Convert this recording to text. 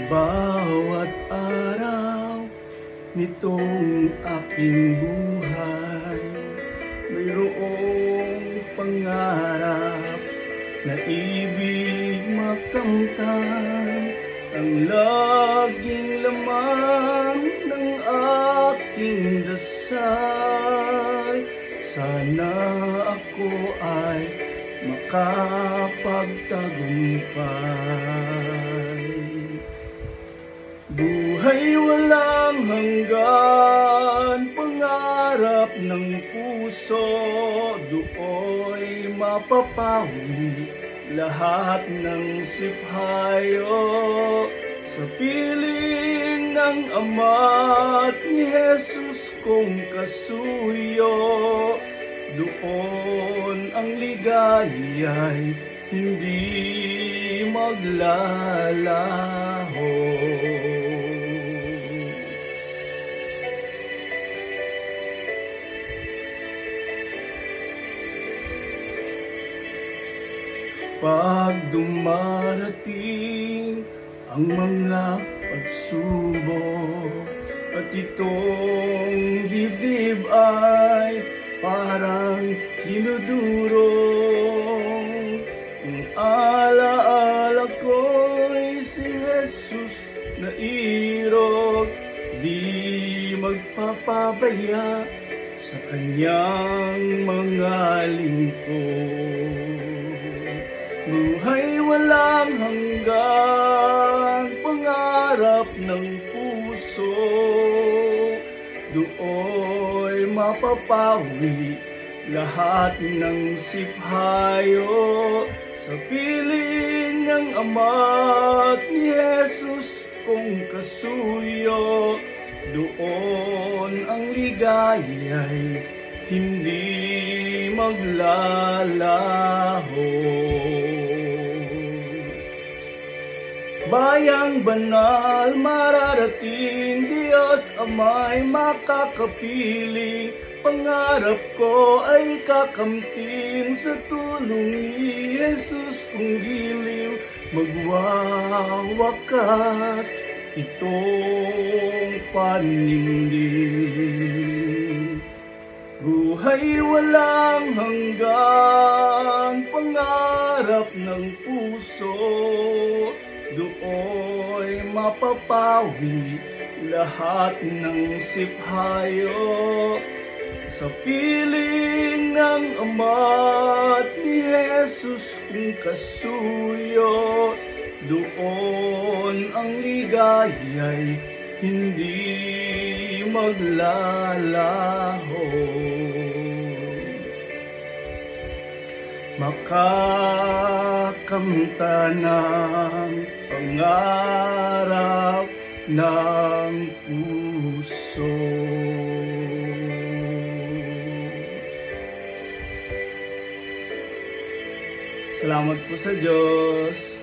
Bawat araw nitong aking buhay, mayroong pangarap na ibig makamtan. Ang laging laman ng aking dasal, sana ako ay makapagtagumpay. Buhay walang hanggan, pangarap ng puso, do'y mapapawi lahat ng siphayo. Sa piling ng Ama at ni Jesus kong kasuyo, doon ang ligaya'y hindi maglalaho. Pag dumarating ang mga pagsubok at itong dibdib ay parang dinudurog, ang alaala ko'y si Jesus na irog, di magpapabaya sa kanyang mga lingkod. Buhay walang hanggan, pangarap ng puso, do'y mapapawi lahat ng siphayo. Sa piling ng Ama at ni Jesus kong kasuyo, doon ang ligaya'y hindi maglalaho. Bayang banal mararating, Diyos Ama'y makakapiling. Pangarap ko ay kakamtin sa tulong ni Jesus kong giliw. Magwawakas itong panindig. Buhay walang hanggan, pangarap ng puso, do'y mapapawi lahat ng siphayo. Sa piling ng Ama at ni Jesus kong kasuyo, doon ang ligaya'y hindi maglalaho. Makakamta ng pangarap ng puso. Salamat po sa Diyos.